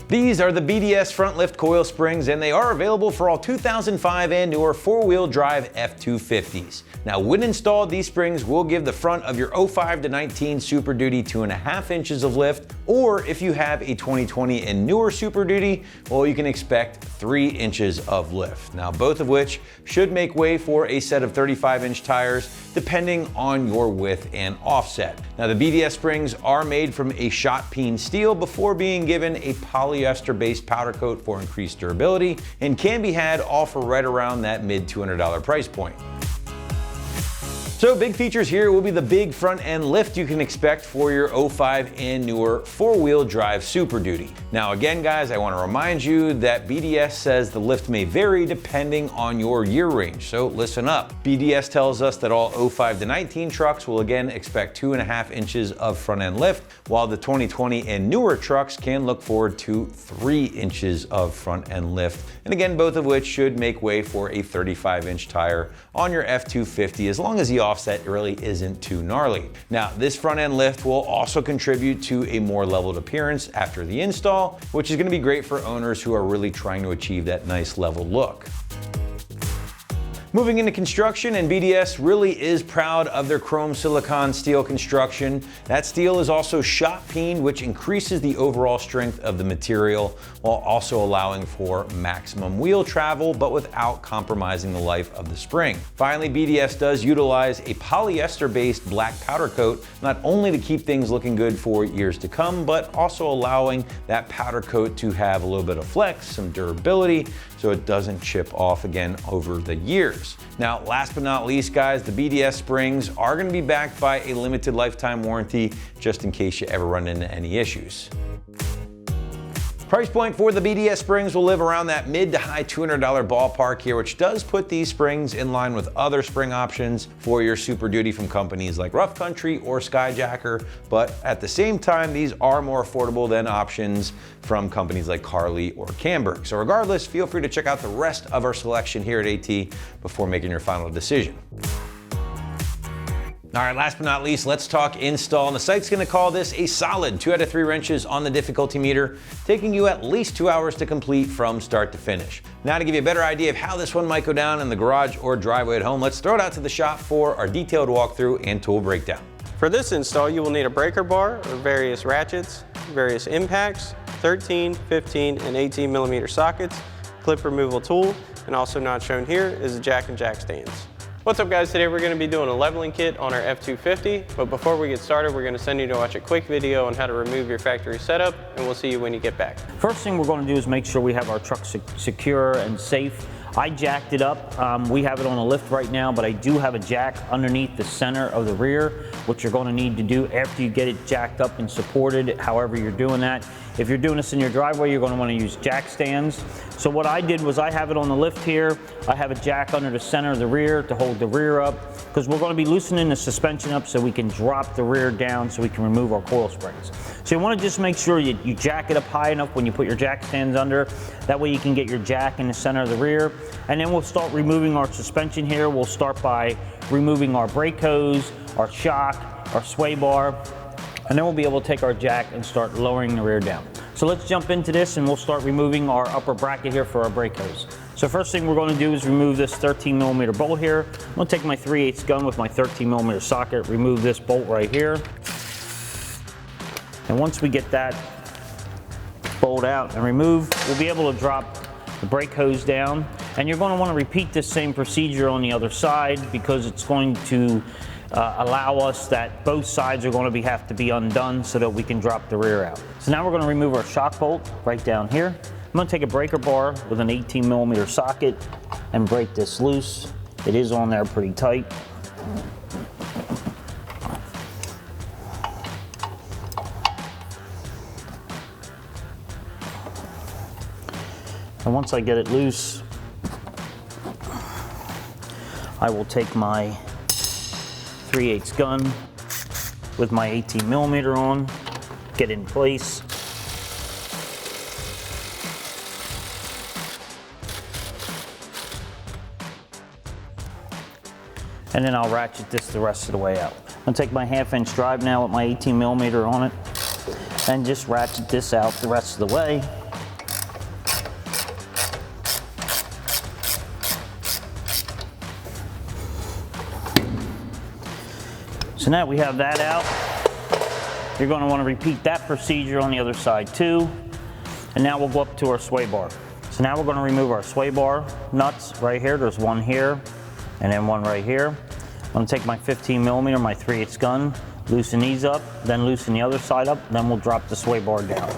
These are the BDS Front Lift Coil Springs, and they are available for all 2005 and newer four-wheel drive F-250s. Now, when installed, these springs will give the front of your 05 to 19 Super Duty 2.5 inches of lift, or if you have a 2020 and newer Super Duty, well, you can expect 3 inches of lift. Now, both of which should make way for a set of 35-inch tires, depending on your width and offset. Now, the BDS springs are made from a shot peen steel before being given a polyester-based powder coat for increased durability, and can be had all for right around that mid $200 price point. So big features here will be the big front end lift you can expect for your 05 and newer four-wheel drive Super Duty. Now again guys, I want to remind you that BDS says the lift may vary depending on your year range, so listen up. BDS tells us that all 05 to 19 trucks will again expect 2.5 inches of front end lift, while the 2020 and newer trucks can look forward to 3 inches of front end lift, and again both of which should make way for a 35-inch tire on your F-250 as long as the offset really isn't too gnarly. Now, this front end lift will also contribute to a more leveled appearance after the install, which is going to be great for owners who are really trying to achieve that nice level look. Moving into construction, and BDS really is proud of their chrome silicon steel construction. That steel is also shot peened, which increases the overall strength of the material while also allowing for maximum wheel travel, but without compromising the life of the spring. Finally, BDS does utilize a polyester-based black powder coat, not only to keep things looking good for years to come, but also allowing that powder coat to have a little bit of flex, some durability, so it doesn't chip off again over the years. Now, last but not least, guys, the BDS springs are going to be backed by a limited lifetime warranty, just in case you ever run into any issues. Price point for the BDS springs will live around that mid to high $200 ballpark here, which does put these springs in line with other spring options for your Super Duty from companies like Rough Country or Skyjacker, but at the same time, these are more affordable than options from companies like Carly or Camberg. So regardless, feel free to check out the rest of our selection here at AT before making your final decision. All right, last but not least, let's talk install. And the site's gonna call this a solid 2 out of 3 wrenches on the difficulty meter, taking you at least 2 hours to complete from start to finish. Now, to give you a better idea of how this one might go down in the garage or driveway at home, let's throw it out to the shop for our detailed walkthrough and tool breakdown. For this install, you will need a breaker bar or various ratchets, various impacts, 13, 15, and 18 millimeter sockets, clip removal tool, and also not shown here is a jack and jack stands. What's up guys, today we're going to be doing a leveling kit on our F-250, but before we get started we're going to send you to watch a quick video on how to remove your factory setup, and we'll see you when you get back. First thing we're going to do is make sure we have our truck secure and safe. I jacked it up. We have it on a lift right now, but I do have a jack underneath the center of the rear, which you're going to need to do after you get it jacked up and supported, however you're doing that. If you're doing this in your driveway, you're going to want to use jack stands. So what I did was I have it on the lift here. I have a jack under the center of the rear to hold the rear up, because we're going to be loosening the suspension up so we can drop the rear down so we can remove our coil springs. So you want to just make sure you jack it up high enough when you put your jack stands under. That way you can get your jack in the center of the rear. And then we'll start removing our suspension here. We'll start by removing our brake hose, our shock, our sway bar, and then we'll be able to take our jack and start lowering the rear down. So let's jump into this and we'll start removing our upper bracket here for our brake hose. So first thing we're going to do is remove this 13 millimeter bolt here. I'm going to take my 3/8 gun with my 13 millimeter socket, remove this bolt right here. And once we get that bolt out and removed, we'll be able to drop the brake hose down. And you're going to want to repeat this same procedure on the other side, because it's going to allow us that both sides are going to have to be undone so that we can drop the rear out. So now we're going to remove our shock bolt right down here. I'm going to take a breaker bar with an 18 millimeter socket and break this loose. It is on there pretty tight. And once I get it loose, I will take my 3/8 gun with my 18 millimeter on, get in place. And then I'll ratchet this the rest of the way out. I'm gonna take my 1/2 inch drive now with my 18 millimeter on it and just ratchet this out the rest of the way. So now we have that out. You're going to want to repeat that procedure on the other side too. And now we'll go up to our sway bar. So now we're going to remove our sway bar nuts right here. There's one here and then one right here. I'm going to take my 15mm, my 3/8 gun, loosen these up, then loosen the other side up, then we'll drop the sway bar down.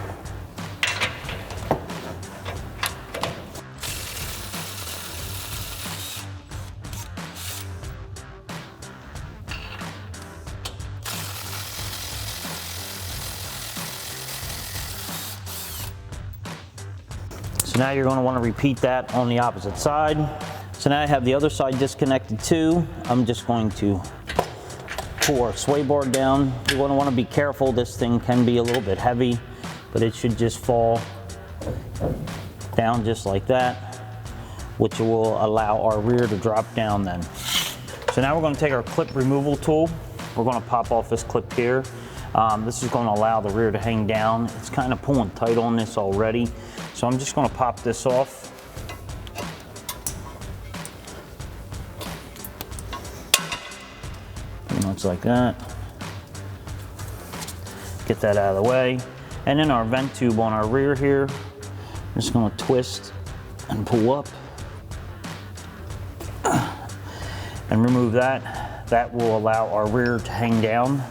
So now you're going to want to repeat that on the opposite side. So now I have the other side disconnected too. I'm just going to pull our sway bar down. You're going to want to be careful. This thing can be a little bit heavy, but it should just fall down just like that, which will allow our rear to drop down then. So now we're going to take our clip removal tool. We're going to pop off this clip here. This is going to allow the rear to hang down. It's kind of pulling tight on this already. So I'm just going to pop this off. Pretty much like that. Get that out of the way. And then our vent tube on our rear here, I'm just going to twist and pull up and remove that. That will allow our rear to hang down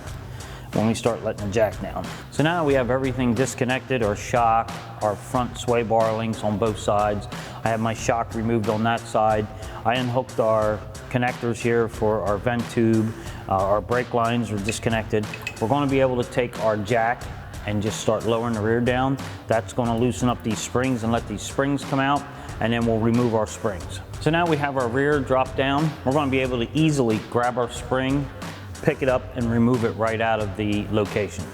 when we start letting the jack down. So now we have everything disconnected, our shock, our front sway bar links on both sides. I have my shock removed on that side. I unhooked our connectors here for our vent tube. Our brake lines are disconnected. We're going to be able to take our jack and just start lowering the rear down. That's going to loosen up these springs and let these springs come out, and then we'll remove our springs. So now we have our rear drop down. We're going to be able to easily grab our spring, pick it up, and remove it right out of the location.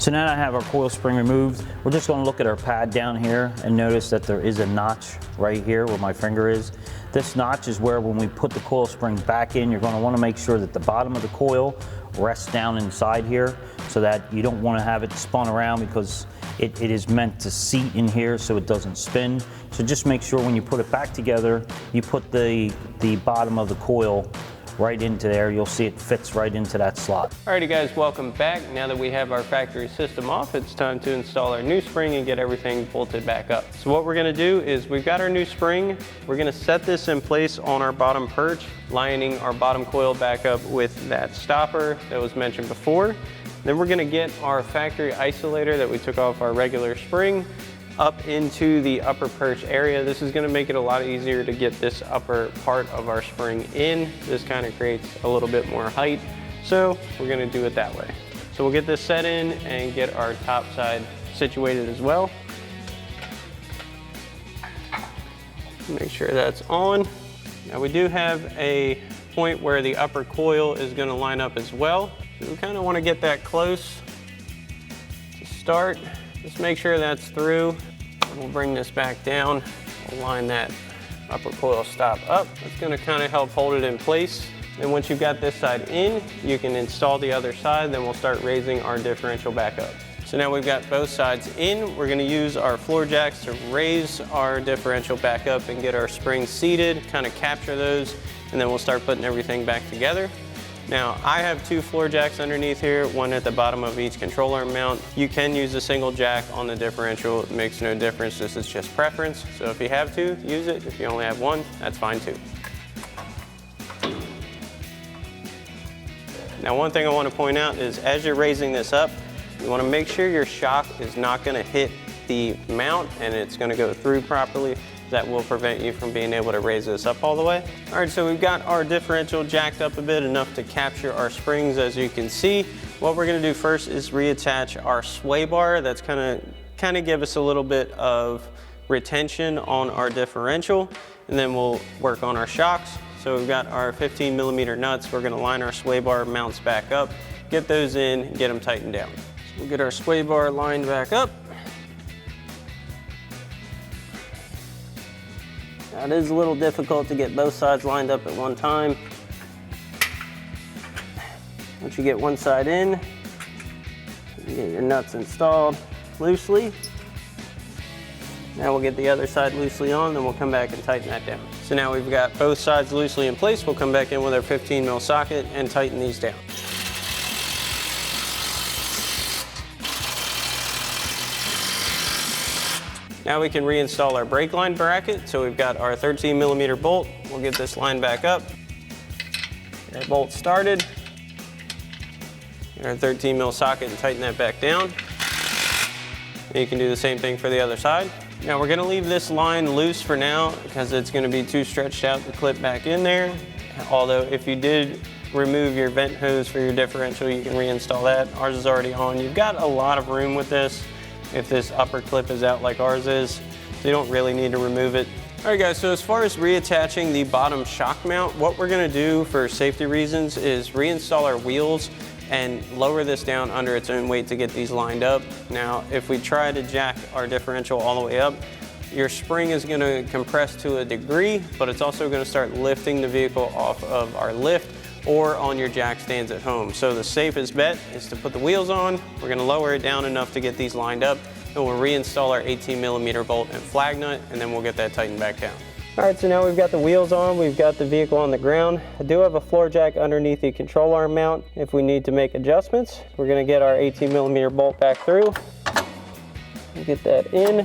So now that I have our coil spring removed, we're just going to look at our pad down here and notice that there is a notch right here where my finger is. This notch is where when we put the coil spring back in, you're going to want to make sure that the bottom of the coil rests down inside here so that you don't want to have it spun around, because it is meant to seat in here so it doesn't spin. So just make sure when you put it back together, you put the bottom of the coil right into there. You'll see it fits right into that slot. Alrighty guys, welcome back. Now that we have our factory system off, it's time to install our new spring and get everything bolted back up. So what we're gonna do is, we've got our new spring. We're gonna set this in place on our bottom perch, lining our bottom coil back up with that stopper that was mentioned before. Then we're gonna get our factory isolator that we took off our regular spring up into the upper perch area. This is gonna make it a lot easier to get this upper part of our spring in. This kind of creates a little bit more height, so we're gonna do it that way. So we'll get this set in and get our top side situated as well. Make sure that's on. Now we do have a point where the upper coil is gonna line up as well. So we kind of want to get that close to start. Just make sure that's through. And we'll bring this back down. We'll line that upper coil stop up. That's going to kind of help hold it in place. And once you've got this side in, you can install the other side. Then we'll start raising our differential back up. So now we've got both sides in. We're going to use our floor jacks to raise our differential back up and get our springs seated, kind of capture those, and then we'll start putting everything back together. Now, I have two floor jacks underneath here, one at the bottom of each control arm mount. You can use a single jack on the differential. It makes no difference, this is just preference. So if you have two, use it. If you only have one, that's fine too. Now, one thing I want to point out is, as you're raising this up, you want to make sure your shock is not going to hit the mount and it's going to go through properly. That will prevent you from being able to raise this up all the way. All right, so we've got our differential jacked up a bit, enough to capture our springs, as you can see. What we're gonna do first is reattach our sway bar. That's kind of give us a little bit of retention on our differential, and then we'll work on our shocks. So we've got our 15mm nuts. We're gonna line our sway bar mounts back up, get those in, get them tightened down. So we'll get our sway bar lined back up. Now, it is a little difficult to get both sides lined up at one time. Once you get one side in, you get your nuts installed loosely. Now we'll get the other side loosely on, then we'll come back and tighten that down. So now we've got both sides loosely in place. We'll come back in with our 15 mil socket and tighten these down. Now we can reinstall our brake line bracket. So we've got our 13 millimeter bolt. We'll get this line back up. Get our bolt started. Get our 13 mil socket and tighten that back down. And you can do the same thing for the other side. Now we're gonna leave this line loose for now because it's gonna be too stretched out to clip back in there. Although if you did remove your vent hose for your differential, you can reinstall that. Ours is already on. You've got a lot of room with this if this upper clip is out like ours is, so you don't really need to remove it. All right guys, so as far as reattaching the bottom shock mount, what we're gonna do for safety reasons is reinstall our wheels and lower this down under its own weight to get these lined up. Now, if we try to jack our differential all the way up, your spring is gonna compress to a degree, but it's also gonna start lifting the vehicle off of our lift or on your jack stands at home. So the safest bet is to put the wheels on. We're gonna lower it down enough to get these lined up, and we'll reinstall our 18 millimeter bolt and flag nut, and then we'll get that tightened back down. All right, so now we've got the wheels on, we've got the vehicle on the ground. I do have a floor jack underneath the control arm mount if we need to make adjustments. We're gonna get our 18 millimeter bolt back through. We'll get that in,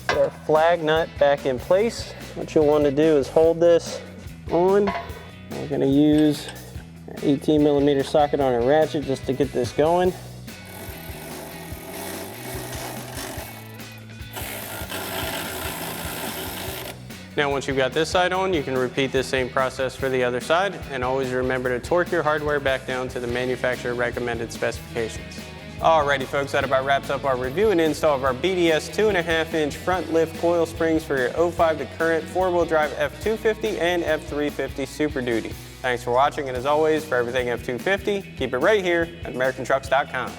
get our flag nut back in place. What you'll want to do is hold this on. We're gonna use our 18 millimeter socket on a ratchet just to get this going. Now once you've got this side on, you can repeat this same process for the other side, and always remember to torque your hardware back down to the manufacturer recommended specifications. Alrighty folks, that about wraps up our review and install of our BDS 2.5-inch front lift coil springs for your 05 to current 4-wheel drive F-250 and F-350 Super Duty. Thanks for watching, and as always, for everything F-250, keep it right here at AmericanTrucks.com.